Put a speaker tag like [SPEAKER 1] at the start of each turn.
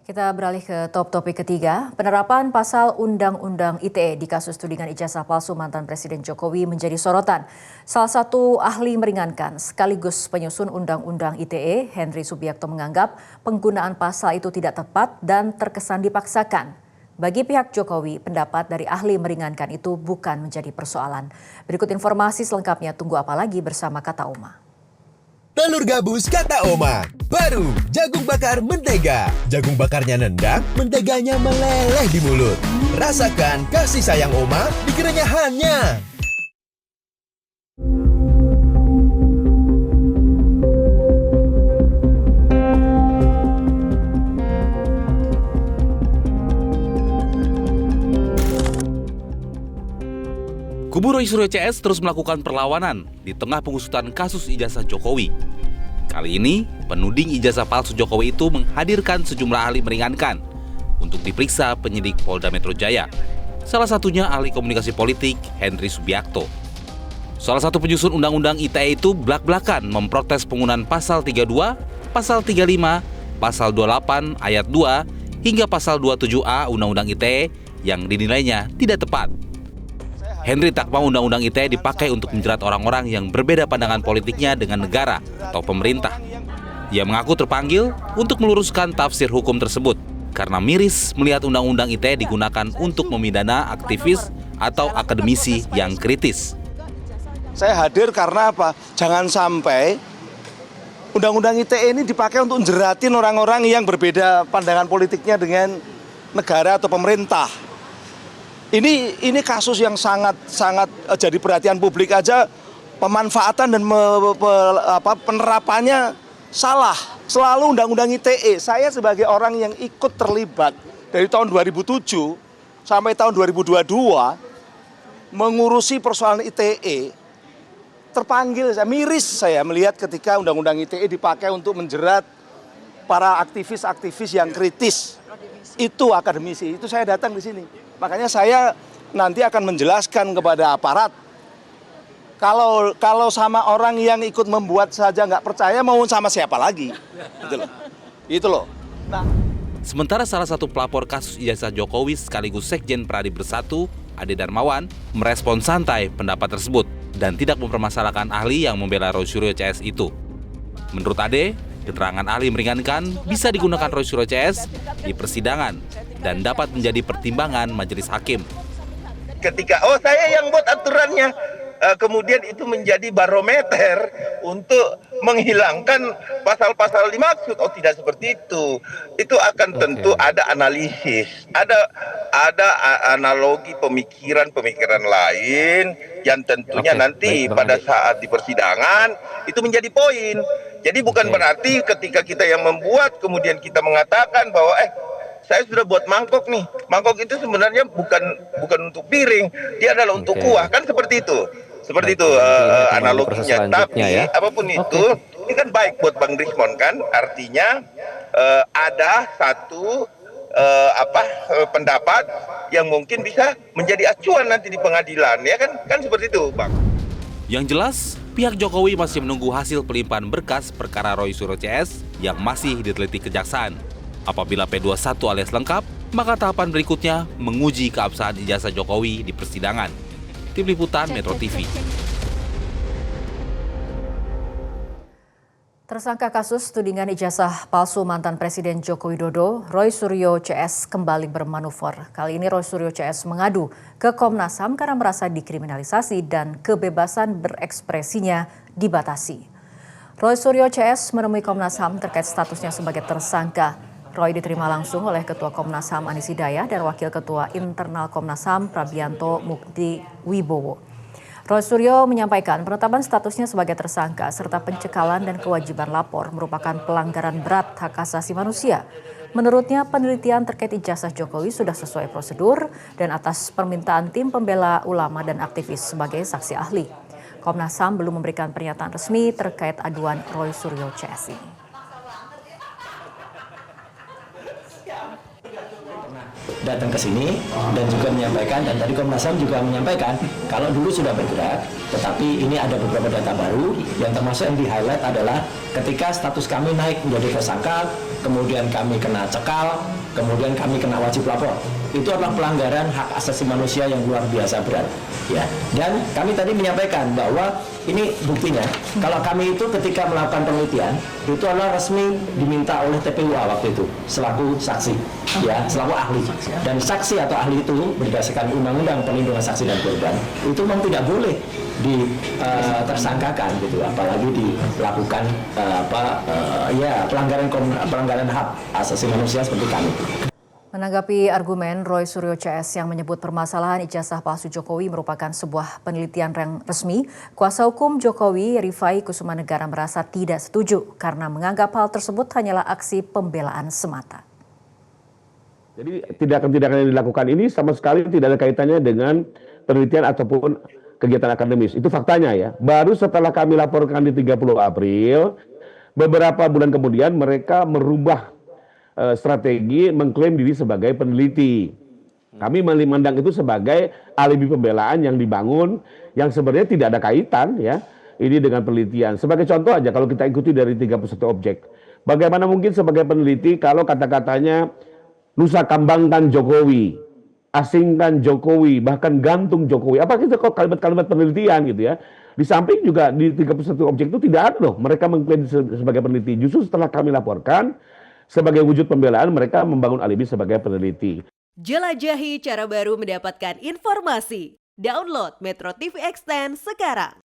[SPEAKER 1] Kita beralih ke topik ketiga. Penerapan pasal Undang-Undang ITE di kasus tudingan ijazah palsu mantan Presiden Jokowi menjadi sorotan. Salah satu ahli meringankan sekaligus penyusun Undang-Undang ITE, Henry Subiakto menganggap penggunaan pasal itu tidak tepat dan terkesan dipaksakan. Bagi pihak Jokowi, pendapat dari ahli meringankan itu bukan menjadi persoalan. Berikut informasi selengkapnya, tunggu apa lagi bersama Kata Oma.
[SPEAKER 2] Telur gabus Kata Oma. Baru jagung bakar mentega. Jagung bakarnya nendang, menteganya meleleh di mulut. Rasakan kasih sayang Oma di kerenyahannya.
[SPEAKER 3] Kubu Roy Suryo CS terus melakukan perlawanan di tengah pengusutan kasus ijazah Jokowi. Kali ini, penuding ijazah palsu Jokowi itu menghadirkan sejumlah ahli meringankan untuk diperiksa penyidik Polda Metro Jaya. Salah satunya ahli komunikasi politik Henry Subiakto. Salah satu penyusun Undang-Undang ITE itu blak-blakan memprotes penggunaan pasal 32, pasal 35, pasal 28 ayat 2 hingga pasal 27A Undang-Undang ITE yang dinilainya tidak tepat. Henry tak mau Undang-Undang ITE dipakai untuk menjerat orang-orang yang berbeda pandangan politiknya dengan negara atau pemerintah. Ia mengaku terpanggil untuk meluruskan tafsir hukum tersebut karena miris melihat Undang-Undang ITE digunakan untuk memidana aktivis atau akademisi yang kritis.
[SPEAKER 4] Saya hadir karena apa? Jangan sampai Undang-Undang ITE ini dipakai untuk menjeratin orang-orang yang berbeda pandangan politiknya dengan negara atau pemerintah. Ini kasus yang sangat jadi perhatian publik aja, pemanfaatan dan penerapannya salah. Selalu Undang-Undang ITE, saya sebagai orang yang ikut terlibat dari tahun 2007 sampai tahun 2022 mengurusi persoalan ITE, terpanggil, saya miris saya melihat ketika Undang-Undang ITE dipakai untuk menjerat para aktivis-aktivis yang kritis. Itu akademisi, itu saya datang di sini. Makanya saya nanti akan menjelaskan kepada aparat, kalau sama orang yang ikut membuat saja nggak percaya, mau sama siapa lagi? Itu loh. Nah.
[SPEAKER 3] Sementara salah satu pelapor kasus ijazah Jokowi sekaligus Sekjen Pradi Bersatu, Ade Darmawan, merespon santai pendapat tersebut dan tidak mempermasalahkan ahli yang membela Roy Suryo CS itu. Menurut Ade, keterangan ahli meringankan bisa digunakan Roy Suryo CS di persidangan dan dapat menjadi pertimbangan majelis hakim.
[SPEAKER 5] Ketika saya yang buat aturannya, kemudian itu menjadi barometer untuk menghilangkan pasal-pasal dimaksud. Oh, tidak seperti itu. Itu akan tentu ada analisis, ada analogi pemikiran lain yang tentunya nanti pada saat di persidangan itu menjadi poin. Jadi bukan berarti ketika kita yang membuat kemudian kita mengatakan bahwa saya sudah buat mangkok nih. Mangkok itu sebenarnya bukan untuk piring, dia adalah untuk kuah, kan seperti itu. Seperti itu analoginya. Tapi apapun itu, ini kan baik buat Bang Rismon kan. Artinya ada satu pendapat yang mungkin bisa menjadi acuan nanti di pengadilan, ya kan? Kan seperti itu, Bang.
[SPEAKER 3] Yang jelas, pihak Jokowi masih menunggu hasil pelimpahan berkas perkara Roy Suryo CS yang masih diteliti kejaksaan. Apabila P21 alias lengkap, maka tahapan berikutnya menguji keabsahan ijazah Jokowi di persidangan. Tim Liputan Metro TV.
[SPEAKER 1] Tersangka kasus tudingan ijazah palsu mantan Presiden Joko Widodo, Roy Suryo CS kembali bermanuver. Kali ini Roy Suryo CS mengadu ke Komnas HAM karena merasa dikriminalisasi dan kebebasan berekspresinya dibatasi. Roy Suryo CS menemui Komnas HAM terkait statusnya sebagai tersangka. Roy diterima langsung oleh Ketua Komnas HAM Anies Hidayah dan Wakil Ketua Internal Komnas HAM Prabianto Mukti Wibowo. Roy Suryo menyampaikan penetapan statusnya sebagai tersangka serta pencekalan dan kewajiban lapor merupakan pelanggaran berat hak asasi manusia. Menurutnya penelitian terkait ijazah Jokowi sudah sesuai prosedur dan atas permintaan tim pembela ulama dan aktivis sebagai saksi ahli. Komnas HAM belum memberikan pernyataan resmi terkait aduan Roy Suryo CS ini.
[SPEAKER 6] Datang ke sini dan juga menyampaikan, dan tadi Komnas HAM juga menyampaikan kalau dulu sudah bergerak, tetapi ini ada beberapa data baru yang termasuk yang di-highlight adalah ketika status kami naik menjadi tersangka, kemudian kami kena cekal, kemudian kami kena wajib lapor. Itu adalah pelanggaran hak asasi manusia yang luar biasa berat. Ya. Dan kami tadi menyampaikan bahwa ini buktinya, kalau kami itu ketika melakukan penelitian, itu adalah resmi diminta oleh TPUA waktu itu, selaku saksi, ya, selaku ahli. Dan saksi atau ahli itu berdasarkan Undang-Undang Perlindungan Saksi dan Korban, itu memang tidak boleh ditersangkakan gitu, apalagi dilakukan pelanggaran hak asasi manusia seperti kami.
[SPEAKER 1] Menanggapi argumen Roy Suryo CS yang menyebut permasalahan ijazah palsu Jokowi merupakan sebuah penelitian yang resmi, kuasa hukum Jokowi Rifai Kusumanegara merasa tidak setuju karena menganggap hal tersebut hanyalah aksi pembelaan semata.
[SPEAKER 7] Jadi tindakan-tindakan yang dilakukan ini sama sekali tidak ada kaitannya dengan penelitian ataupun kegiatan akademis. Itu faktanya ya. Baru setelah kami laporkan di 30 April, beberapa bulan kemudian mereka merubah strategi mengklaim diri sebagai peneliti. Kami memandang itu sebagai alibi pembelaan yang dibangun yang sebenarnya tidak ada kaitan ya ini dengan penelitian. Sebagai contoh aja kalau kita ikuti dari 31 objek. Bagaimana mungkin sebagai peneliti kalau kata-katanya nusa kambangkan Jokowi, asingkan Jokowi, bahkan gantung Jokowi. Apa itu kalimat-kalimat penelitian gitu ya. Di samping juga di 31 objek itu tidak ada loh mereka mengklaim sebagai peneliti. Justru setelah kami laporkan sebagai wujud pembelaan mereka membangun alibi sebagai peneliti.
[SPEAKER 8] Jelajahi cara baru mendapatkan informasi. Download Metro TV Extend sekarang.